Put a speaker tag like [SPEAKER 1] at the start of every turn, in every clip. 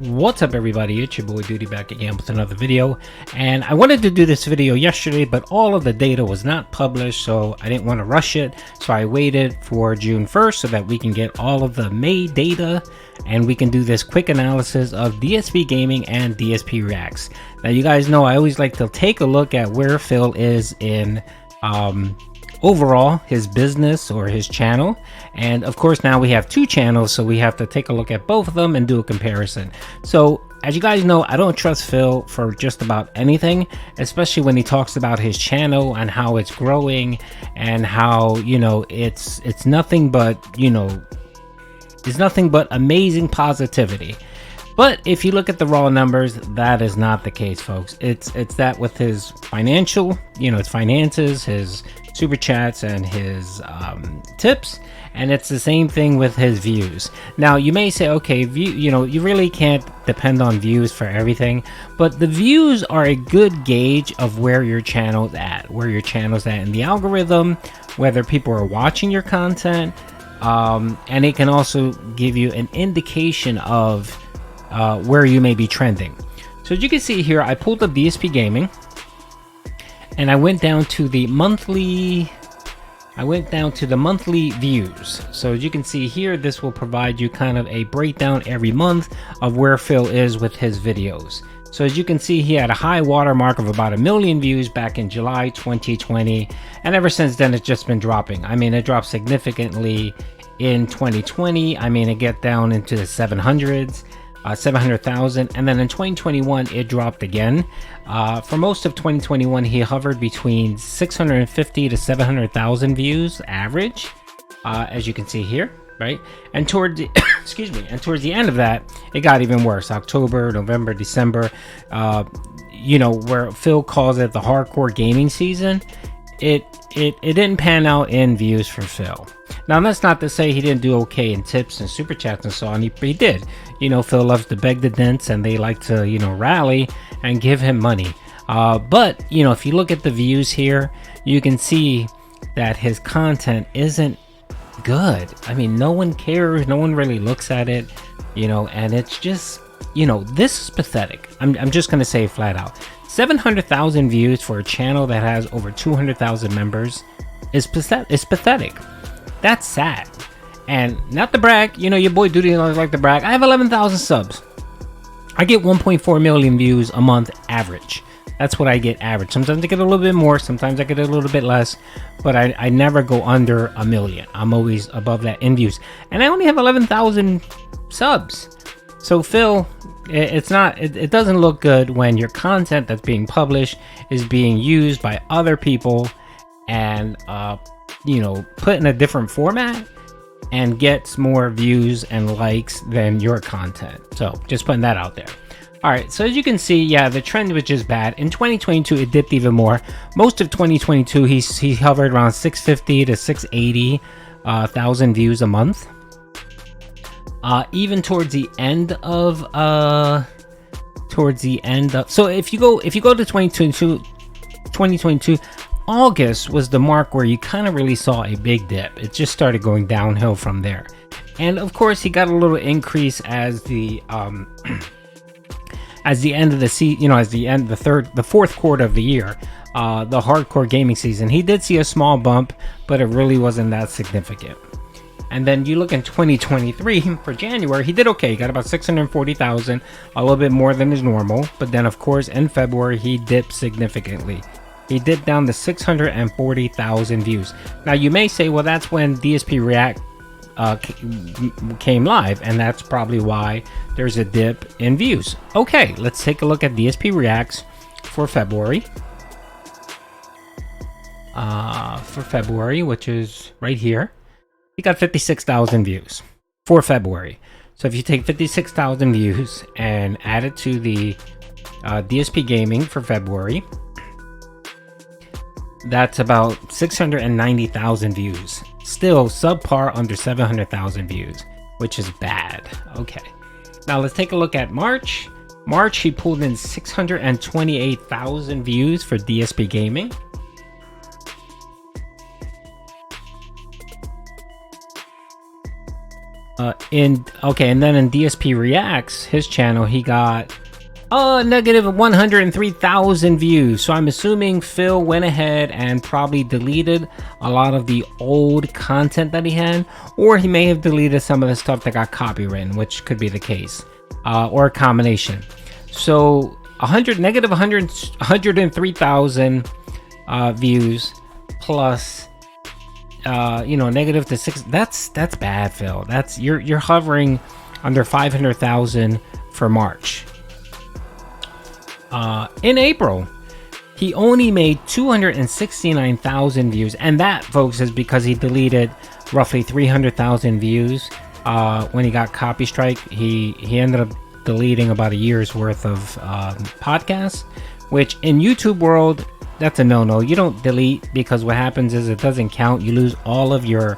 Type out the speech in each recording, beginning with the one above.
[SPEAKER 1] What's up, everybody? It's your boy Duty back again with another video, and I wanted to do this video yesterday, but all of the data was not published, so I didn't want to rush it. So I waited for June 1st so that we can get all of the May data and we can do this quick analysis of DSP gaming and DSP reacts. Now, you guys know I always like to take a look at where Phil is in overall his business or his channel, and of course now we have two channels, so we have to take a look at both of them and do a comparison. So as you guys know, I don't trust Phil for just about anything, especially when he talks about his channel and how it's growing and how, you know, it's nothing but, you know, it's nothing but amazing positivity. But if you look at the raw numbers, that is not the case, folks. It's that with his financial, you know, his finances, his super chats, and his tips, and it's the same thing with his views. Now, you may say, okay, you know, you really can't depend on views for everything, but the views are a good gauge of where your channel's at, in the algorithm, whether people are watching your content, and it can also give you an indication of where you may be trending. So as you can see here, I pulled up DSP gaming and I went down to the monthly views. So as you can see here, this will provide you kind of a breakdown every month of where Phil is with his videos. So as you can see, he had a high watermark of about 1 million views back in July 2020, and ever since then it's just been dropping. I mean, it dropped significantly in 2020. I mean, it get down into the 700s. 700,000, and then in 2021 it dropped again. For most of 2021 he hovered between 650 to 700,000 views average, as you can see here, right? And toward the excuse me, and towards the end of that it got even worse. October, November, December, you know, where Phil calls it the hardcore gaming season, it didn't pan out in views for Phil. Now, that's not to say he didn't do okay in tips and super chats and so on. He did. You know, Phil loves to beg the dents, and they like to, you know, rally and give him money. But, you know, if you look at the views here, you can see that his content isn't good. I mean, no one cares. No one really looks at it, you know, and it's just, you know, this is pathetic. I'm just going to say flat out. 700,000 views for a channel that has over 200,000 members is pathetic. That's sad. And not to brag, you know, your boy Duty always like to brag. I have 11,000 subs. I get 1.4 million views a month average. That's what I get average. Sometimes I get a little bit more, sometimes I get a little bit less, but I never go under 1 million. I'm always above that in views. And I only have 11,000 subs. So Phil, it doesn't look good when your content that's being published is being used by other people and you know, put in a different format and gets more views and likes than your content. So just putting that out there. All right, so as you can see, yeah, the trend was just bad. In 2022 it dipped even more. Most of 2022 he hovered around 650 to 680 thousand views a month. Even towards the end of so if you go to 2022, August was the mark where you kind of really saw a big dip. It just started going downhill from there. And of course he got a little increase as the as the end of the season, you know, as the fourth quarter of the year, the hardcore gaming season, he did see a small bump, but it really wasn't that significant. And then you look in 2023 for January, he did okay. He got about 640,000, a little bit more than his normal. But then of course in February he dipped significantly. He dipped down to 640,000 views. Now you may say, well, that's when DSP React came live, and that's probably why there's a dip in views. Okay, let's take a look at DSP Reacts for February. Which is right here. He got 56,000 views for February. So if you take 56,000 views and add it to the DSP Gaming for February, that's about 690,000 views. Still subpar, under 700,000 views, which is bad. Okay, now let's take a look at March. March, he pulled in 628,000 views for DSP Gaming. And then in DSP Reacts, his channel, he got negative 103,000 views. So I'm assuming Phil went ahead and probably deleted a lot of the old content that he had, or he may have deleted some of the stuff that got copywritten, which could be the case, or a combination. So negative 103,000 views plus negative to 6. That's bad, Phil. That's you're hovering under 500,000 for March. In April, he only made 269,000 views, and that, folks, is because he deleted roughly 300,000 views when he got copy strike. He ended up deleting about a year's worth of podcasts, which in YouTube world, that's a no-no. You don't delete, because what happens is it doesn't count. You lose all of your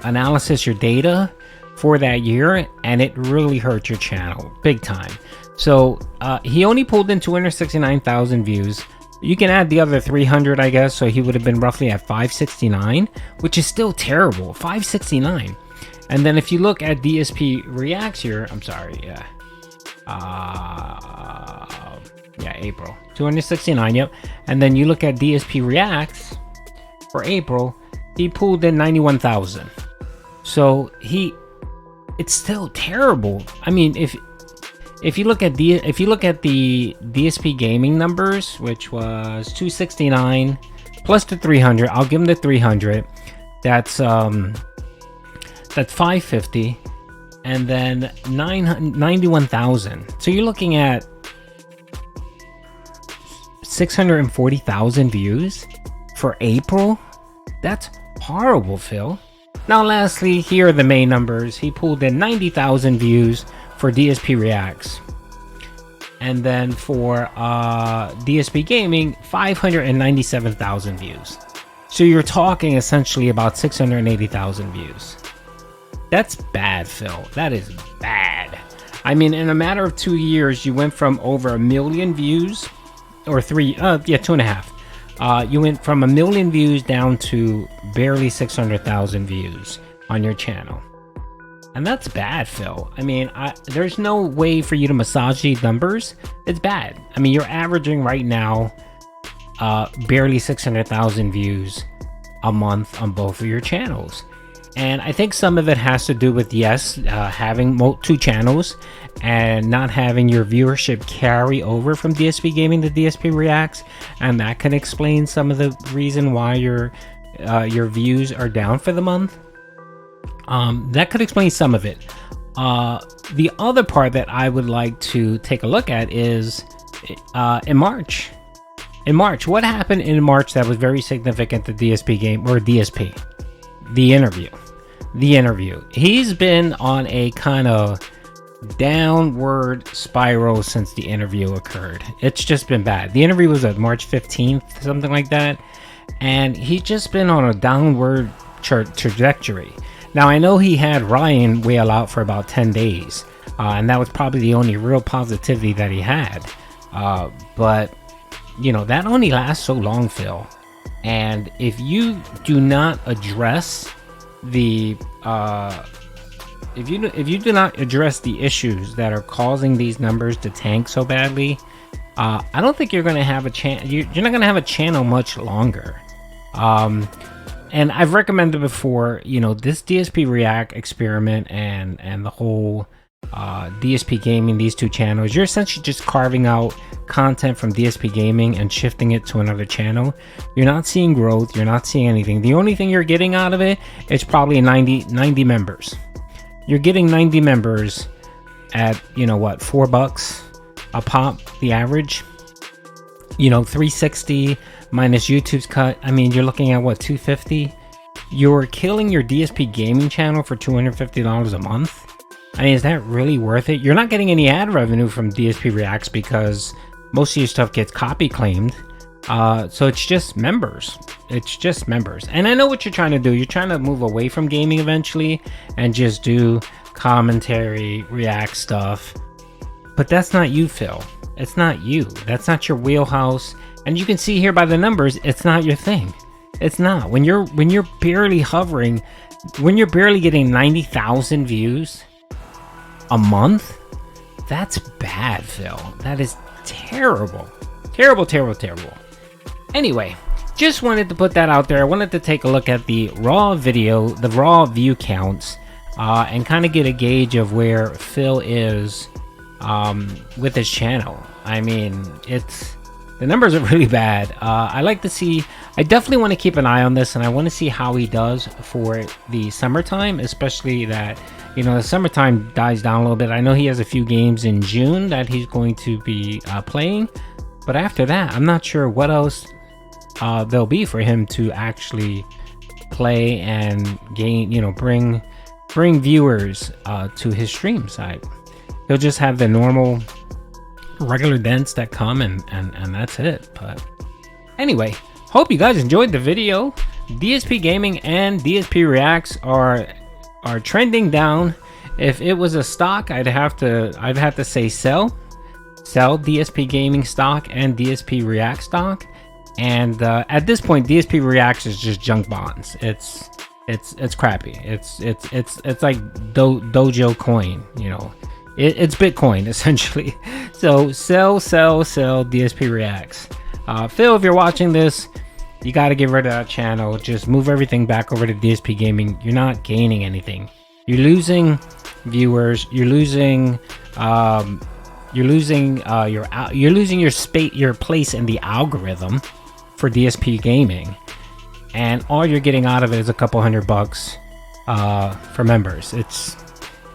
[SPEAKER 1] analysis, your data for that year, and it really hurts your channel big time. So he only pulled in 269,000 views. You can add the other 300, I guess, so he would have been roughly at 569, which is still terrible. 569. And then if you look at DSP Reacts here, I'm sorry, April, 269, yep. And then you look at DSP Reacts for April, he pulled in 91,000. So it's still terrible. I mean, if you look at the DSP gaming numbers, which was 269 plus the 300, I'll give him the 300. That's 550, and then 91,000. So you're looking at 640,000 views for April. That's horrible, Phil. Now, lastly, here are the main numbers. He pulled in 90,000 views for DSP Reacts, and then for DSP Gaming, 597,000 views. So you're talking essentially about 680,000 views. That's bad, Phil. That is bad. I mean, in a matter of 2 years, you went from over 1 million views, or 2.5. You went from 1 million views down to barely 600,000 views on your channel. And that's bad, Phil. I mean, there's no way for you to massage these numbers. It's bad. I mean, you're averaging right now barely 600,000 views a month on both of your channels. And I think some of it has to do with, having 2 channels and not having your viewership carry over from DSP Gaming to DSP Reacts. And that can explain some of the reason why your views are down for the month. That could explain some of it. The other part that I would like to take a look at is in March. In March, what happened in March that was very significant to DSP Game, or DSP? The interview. He's been on a kind of downward spiral since the interview occurred. It's just been bad. The interview was at March 15th, something like that. And he's just been on a downward trajectory. Now, I know he had Ryan wail out for about 10 days. And that was probably the only real positivity that he had. But, that only lasts so long, Phil. And if you do not address the if you do not address the issues that are causing these numbers to tank so badly, I don't think you're going to have a chance. You're not going to have a channel much longer. And I've recommended before, this DSP React experiment and the whole DSP Gaming, these 2 channels, you're essentially just carving out content from DSP Gaming and shifting it to another channel. You're not seeing growth. You're not seeing anything. The only thing you're getting out of it is probably 90 members. You're getting 90 members at, $4 a pop, the average. 360 minus YouTube's cut. I mean, you're looking at what, 250? You're killing your DSP Gaming channel for $250 a month. I mean, is that really worth it? You're not getting any ad revenue from DSP Reacts because most of your stuff gets copy claimed. So it's just members. And I know what you're trying to do. You're trying to move away from gaming eventually and just do commentary, React stuff. But that's not you, Phil. It's not you. That's not your wheelhouse. And you can see here by the numbers, it's not your thing. It's not. When you're barely hovering when you're barely getting 90,000 views a month, that's bad, Phil. That is terrible. Terrible, terrible, terrible. Anyway, just wanted to put that out there. I wanted to take a look at the raw video, the raw view counts, and kind of get a gauge of where Phil is with his channel. I mean, the numbers are really bad. I like to see, I definitely want to keep an eye on this, and I want to see how he does for the summertime, especially that, you know, the summertime dies down a little bit. I know he has a few games in June that he's going to be playing, but after that, I'm not sure what else there'll be for him to actually play and gain, you know, bring viewers to his stream site. He'll just have the normal regular dents that come and that's it. But anyway, hope you guys enjoyed the video. DSP Gaming and DSP Reacts are trending down. If it was a stock, I'd have to say sell DSP Gaming stock and DSP React stock. And at this point, DSP Reacts is just junk bonds. It's crappy. It's like Dojo coin, you know. It's Bitcoin essentially. So sell DSP Reacts. Phil, if you're watching this, you got to get rid of that channel. Just move everything back over to DSP Gaming. You're not gaining anything. You're losing viewers. You're losing your place in the algorithm for DSP Gaming, and all you're getting out of it is a couple $100 for members.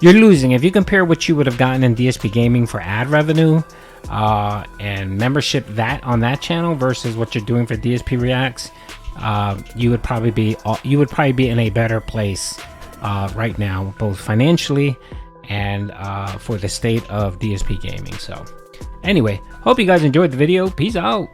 [SPEAKER 1] You're losing. If you compare what you would have gotten in DSP Gaming for ad revenue and membership on that channel versus what you're doing for DSP Reacts, you would probably be in a better place right now, both financially and for the state of DSP Gaming. So anyway, hope you guys enjoyed the video. Peace out.